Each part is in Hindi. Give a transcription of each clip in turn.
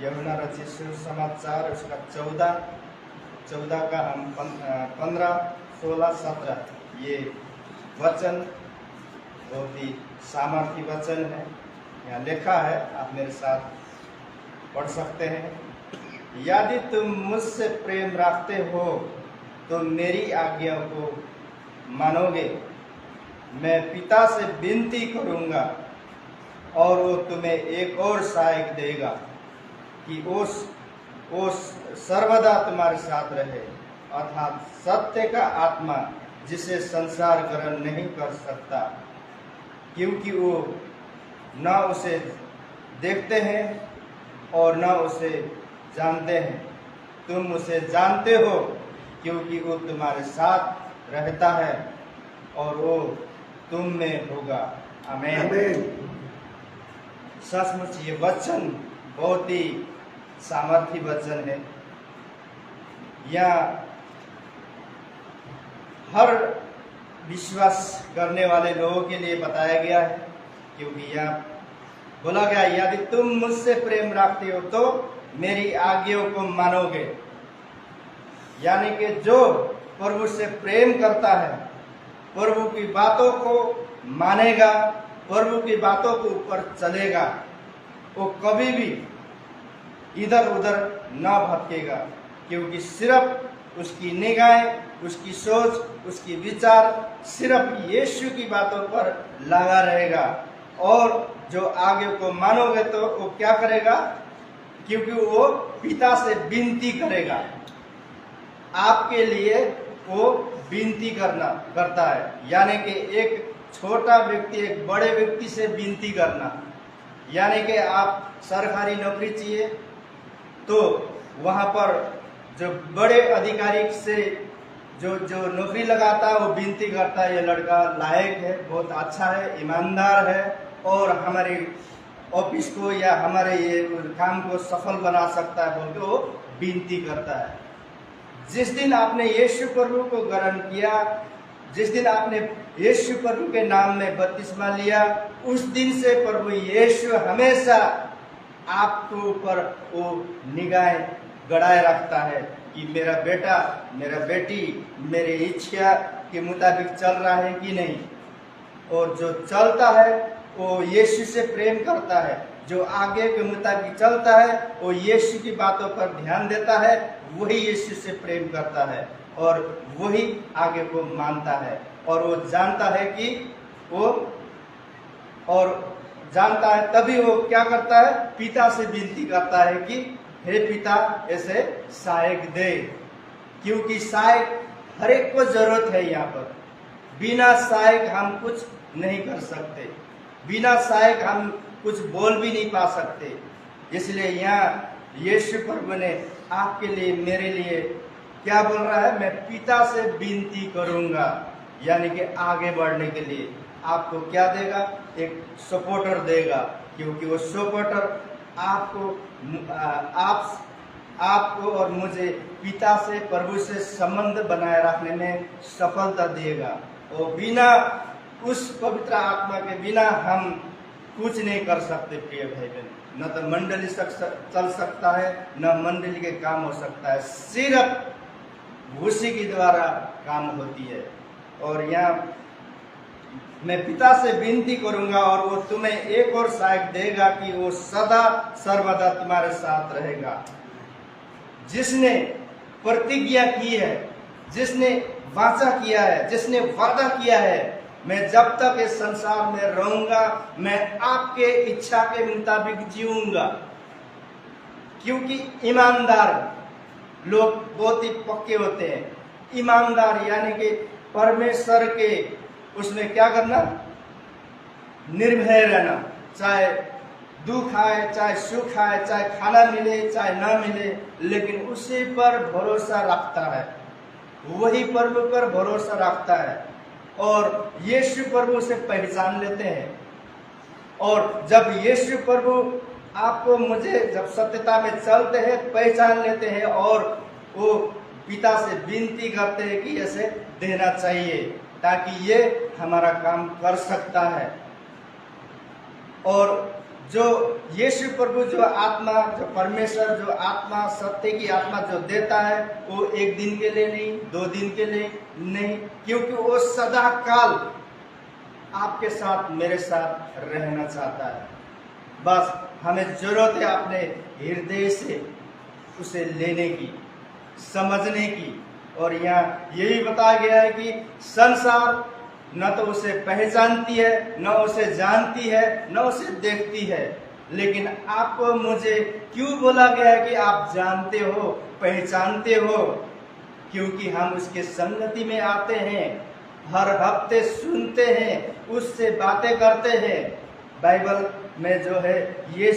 यूहन्ना रचित सुसमाचार उसका 14 का हम 15, 16, 17 ये वचन बहुत ही सामर्थी वचन है। यहाँ लिखा है, आप मेरे साथ पढ़ सकते हैं। यदि तुम मुझसे प्रेम रखते हो तो मेरी आज्ञा को मानोगे। मैं पिता से विनती करूंगा और वो तुम्हें एक और सहायक देगा कि वो सर्वदा तुम्हारे साथ रहे, अर्थात सत्य का आत्मा, जिसे संसार ग्रहण नहीं कर सकता, क्योंकि वो न उसे देखते हैं और न उसे जानते हैं। तुम उसे जानते हो क्योंकि वो तुम्हारे साथ रहता है और वो तुम में होगा। आमीन। सचमुच ये वचन बहुत ही सामर्थी वचन है। यह हर विश्वास करने वाले लोगों के लिए बताया गया है, क्योंकि यह बोला गया, यदि तुम मुझसे प्रेम रखते हो तो मेरी आज्ञाओं को मानोगे। यानी कि जो प्रभु से प्रेम करता है, प्रभु की बातों को मानेगा, प्रभु की बातों के ऊपर चलेगा, वो कभी भी इधर उधर न भटकेगा, क्योंकि सिर्फ उसकी निगाहें, उसकी सोच, उसकी विचार सिर्फ यीशु की बातों पर लगा रहेगा। और जो आगे को मानोगे तो वो क्या करेगा, क्योंकि वो पिता से विनती करेगा। आपके लिए वो विनती करता है, यानी कि एक छोटा व्यक्ति एक बड़े व्यक्ति से विनती करना। यानी कि आप सरकारी नौकरी चाहिए तो वहां पर जो बड़े अधिकारी से जो नौकरी लगाता है वो विनती करता है, ये लड़का लायक है, बहुत अच्छा है, ईमानदार है और हमारे ऑफिस को या हमारे ये काम को सफल बना सकता है बोल के वो विनती करता है। जिस दिन आपने यीशु प्रभु को ग्रहण किया, जिस दिन आपने यीशु प्रभु के नाम में बपतिस्मा लिया, उस दिन से प्रभु यीशु हमेशा आपके ऊपर वो निगाहें गड़ाए रखता है कि मेरा बेटा, मेरा बेटी मेरी इच्छा के मुताबिक चल रहा है कि नहीं। और जो चलता है वो यीशु से प्रेम करता है, जो आगे के मुताबिक चलता है वो यीशु की बातों पर ध्यान देता है, वही यीशु से प्रेम करता है और वही आगे को मानता है। और वो जानता है कि वो और जानता है, तभी वो क्या करता है, पिता से विनती करता है कि हे पिता ऐसे सहायक दे, क्योंकि सहायक हर एक को जरूरत है। यहाँ पर बिना सहायक हम कुछ नहीं कर सकते, बिना सहायक हम कुछ बोल भी नहीं पा सकते। इसलिए यहाँ यीशु प्रभु ने आपके लिए, मेरे लिए क्या बोल रहा है, मैं पिता से विनती करूंगा, यानी कि आगे बढ़ने के लिए आपको क्या देगा, एक सपोर्टर देगा, क्योंकि वो सपोर्टर आपको और मुझे पिता से, प्रभु से संबंध बनाए रखने में सफलता देगा। और बिना उस पवित्र आत्मा के बिना हम कुछ नहीं कर सकते प्रिय भाई बहन। न तो मंडली चल सकता है, न मंडली के काम हो सकता है, सिर्फ उसी के द्वारा काम होती है। और यहाँ मैं पिता से विनती करूंगा और वो तुम्हें एक और सहायक देगा कि वो सदा सर्वदा तुम्हारे साथ रहेगा। जिसने प्रतिज्ञा की है, जिसने वाचा किया है, जिसने वादा किया है, मैं जब तक इस संसार में रहूंगा मैं आपके इच्छा के मुताबिक जीऊंगा। क्योंकि ईमानदार लोग बहुत ही पक्के होते हैं। ईमानदार यानी कि परमेश्वर के उसमें क्या करना, निर्भय रहना, चाहे दुख आए, चाहे सुख आए, चाहे खाना मिले, चाहे ना मिले, लेकिन उसी पर भरोसा रखता है, वही प्रभु पर भरोसा रखता है और यीशु प्रभु से पहचान लेते हैं। और जब यीशु प्रभु आपको मुझे जब सत्यता में चलते हैं, पहचान लेते हैं और वो पिता से विनती करते हैं कि ऐसे देना चाहिए ताकि ये हमारा काम कर सकता है। और जो यीशु प्रभु जो आत्मा, जो परमेश्वर, जो आत्मा, सत्य की आत्मा जो देता है, वो एक दिन के लिए नहीं, 2 दिन के लिए नहीं, क्योंकि वो सदा काल आपके साथ, मेरे साथ रहना चाहता है। बस हमें जरूरत है अपने हृदय से उसे लेने की, समझने की। और यहाँ यही बताया गया है कि संसार न तो उसे पहचानती है, न उसे जानती है, न उसे देखती है, लेकिन आपको मुझे क्यों बोला गया है कि आप जानते हो, पहचानते हो? क्योंकि हम उसके संगति में आते हैं, हर हफ्ते सुनते हैं, उससे बातें करते हैं। बाइबल में जो है ये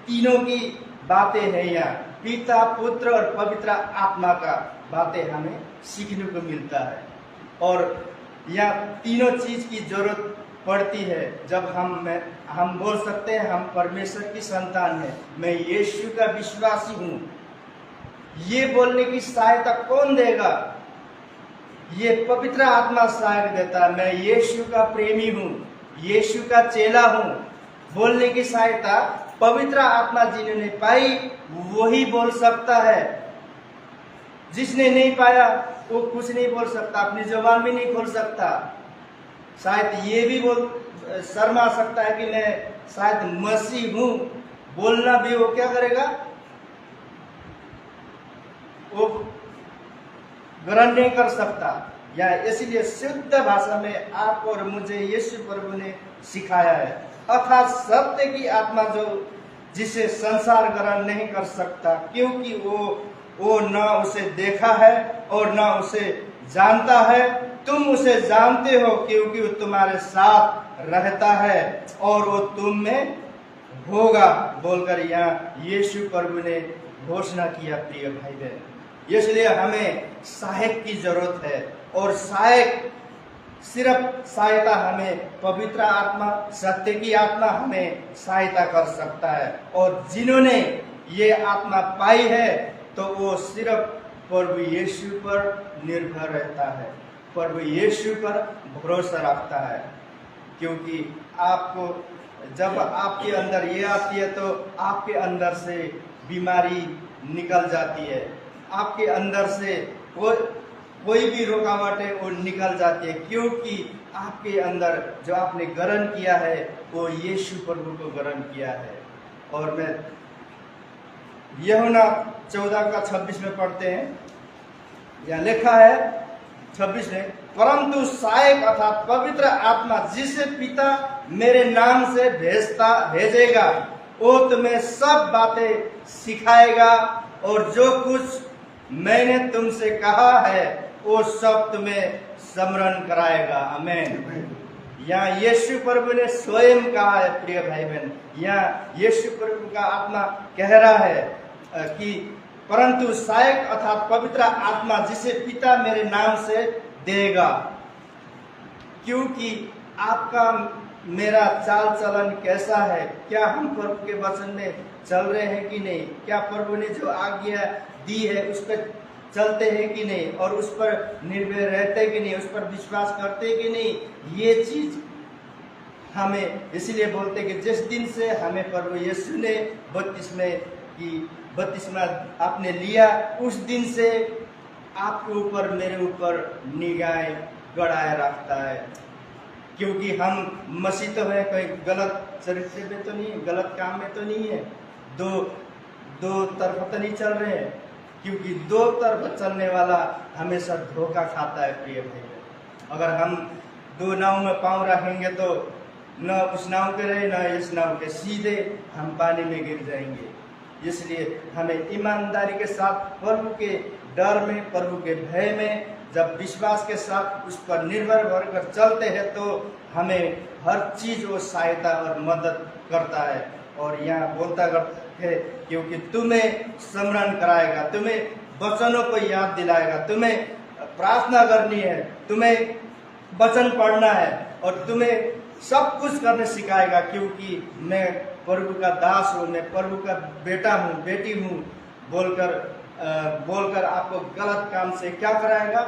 तीनों की बातें हैं, यहाँ पिता, पुत्र और पवित्र आत्मा का बातें हमें सीखने को मिलता है। और यहाँ तीनों चीज की जरूरत पड़ती है। जब हम बोल सकते हैं हम परमेश्वर की संतान है, मैं यीशु का विश्वासी हूँ, ये बोलने की सहायता कौन देगा? ये पवित्र आत्मा सहायक देता है। मैं यीशु का प्रेमी हूँ, यीशु का चेला हूँ, बोलने की सहायता पवित्र आत्मा जिन्होंने पाई वही बोल सकता है। जिसने नहीं पाया वो कुछ नहीं बोल सकता, अपनी जुबान भी नहीं खोल सकता। शायद ये भी शर्मा सकता है कि मैं शायद मसीह हूं, बोलना भी वो क्या करेगा, वो ग्रहण नहीं कर सकता। या इसलिए शुद्ध भाषा में आप और मुझे यीशु प्रभु ने सिखाया है, अर्थात सत्य की आत्मा जो जिसे संसार ग्रहण नहीं कर सकता, क्योंकि वो न उसे देखा है और न उसे जानता है। तुम उसे जानते हो क्योंकि वो तुम्हारे साथ रहता है और वो तुम में होगा, बोलकर यहाँ यीशु प्रभु ने घोषणा किया। प्रिय भाई बहन, इसलिए हमें सहायक की जरूरत है, और सहायक सिर्फ सहायता हमें पवित्र आत्मा, सत्य की आत्मा हमें सहायता कर सकता है। और जिन्होंने ये आत्मा पाई है तो वो सिर्फ प्रभु यीशु पर निर्भर रहता है, प्रभु यीशु पर भरोसा रखता है। क्योंकि आपको जब आपके अंदर ये आती है तो आपके अंदर से बीमारी निकल जाती है, आपके अंदर से कोई भी रुकावट है वो निकल जाती है, क्योंकि आपके अंदर जो आपने ग्रहण किया है वो यीशु प्रभु को ग्रहण किया है। और मैं यूहन्ना 14:26 में पढ़ते हैं, यहाँ लिखा है 26 में, परंतु सहायक अर्थात पवित्र आत्मा जिसे पिता मेरे नाम से भेजेगा वो तुम्हें सब बातें सिखाएगा और जो कुछ मैंने तुमसे कहा है वो सब तुम्हें स्मरण कराएगा। आमीन। यहाँ यीशु प्रभु ने स्वयं कहा है। प्रिय भाई बहन, यहाँ यीशु प्रभु का आत्मा कह रहा है कि परंतु सहायक अर्थात पवित्र आत्मा जिसे पिता मेरे नाम से देगा। क्योंकि आपका मेरा चाल चलन कैसा है, क्या हम प्रभु के वचन में चल रहे हैं कि नहीं, क्या प्रभु ने जो आज्ञा दी है उस पर चलते हैं कि नहीं, और उस पर निर्भय रहते कि नहीं, उस पर विश्वास करते कि नहीं। ये चीज हमें इसलिए बोलते कि जिस दिन से हमें प्रभु यीशु ने बपतिस्मा आपने लिया, उस दिन से आपके ऊपर, मेरे ऊपर निगाहें गड़ाए रखता है। क्योंकि हम मसीह तो है, कोई गलत चरित्र में तो नहीं है, गलत काम में तो नहीं है, दो तरफ तो नहीं चल रहे हैं। क्योंकि दो तरफ चलने वाला हमेशा धोखा खाता है। प्रिय भाई, अगर हम दो नाव में पांव रखेंगे तो न उस नाव पे रहे न इस नाव के, सीधे हम पानी में गिर जाएंगे। इसलिए हमें ईमानदारी के साथ प्रभु के डर में, प्रभु के भय में, जब विश्वास के साथ उस पर निर्भर होकर चलते हैं तो हमें हर चीज वो सहायता और मदद करता है। और यहाँ बोलता है क्योंकि तुम्हें स्मरण कराएगा, तुम्हें वचनों को याद दिलाएगा, तुम्हें प्रार्थना करनी है, तुम्हें वचन पढ़ना है और तुम्हें सब कुछ करने सिखाएगा। क्योंकि मैं प्रभु का दास हूँ, मैं प्रभु का बेटा हूँ, बेटी हूँ बोलकर आपको गलत काम से क्या कराएगा,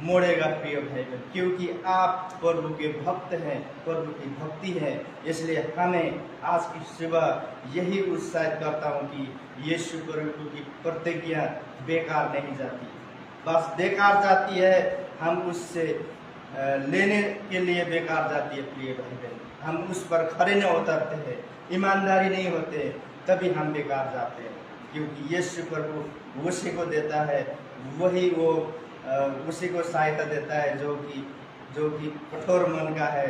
मोड़ेगा प्रिय भाई बहन, क्योंकि आप प्रभु के भक्त हैं, प्रभु की भक्ति है। इसलिए हमें आज की सुबह यही उत्साहित करता हूँ कि यीशु प्रभु की प्रतिज्ञा बेकार नहीं जाती, बस बेकार जाती है, हम उससे लेने के लिए बेकार जाती है प्रिय भाई बहन। हम उस पर खड़े न उतरते हैं, ईमानदारी नहीं होते, तभी हम बेकार जाते हैं, क्योंकि यीशु प्रभु उसी को देता है, वही वो उसी को सहायता देता है जो कि कठोर मन का है,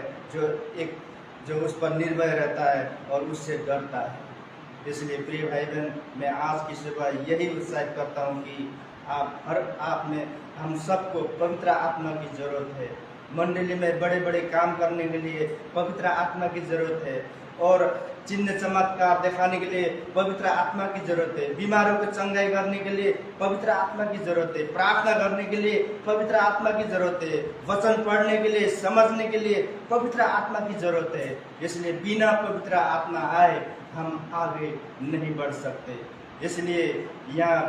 जो उस पर निर्भय रहता है और उससे डरता है। इसलिए प्रिय भाई बहन, मैं आज की सुबह यही उत्साहित करता हूँ कि आप में हम सबको पवित्र आत्मा की जरूरत है। मंडली में बड़े बड़े काम करने के लिए पवित्र आत्मा की जरूरत है, और चिन्ह चमत्कार दिखाने के लिए पवित्र आत्मा की जरूरत है, बीमारों को चंगाई करने के लिए पवित्र आत्मा की जरूरत है, प्रार्थना करने के लिए पवित्र आत्मा की जरूरत है, वचन पढ़ने के लिए, समझने के लिए पवित्र आत्मा की जरूरत है। इसलिए बिना पवित्र आत्मा आए हम आगे नहीं बढ़ सकते। इसलिए यहाँ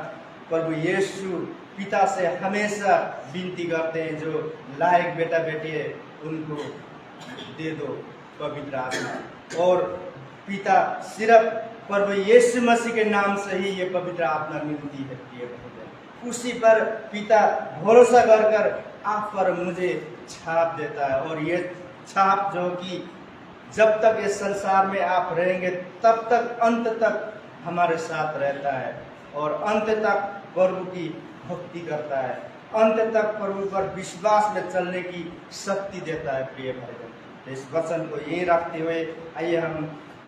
प्रभु यीशु पिता से हमेशा विनती करते हैं, जो लायक बेटा बेटी है उनको दे दो पवित्र आत्मा। और पिता सिर्फ प्रभु यीशु मसीह के नाम से ही ये पवित्र आत्मा मिलती है प्रिय भाई, उसी पर पिता भरोसा कर आप पर मुझे छाप देता है, और ये छाप जो कि जब तक इस संसार में आप रहेंगे तब तक अंत तक हमारे साथ रहता है, और अंत तक प्रभु की भक्ति करता है, अंत तक प्रभु पर विश्वास में चलने की शक्ति देता है प्रिय भाई। इस वचन को ये रखते हुए आइए हम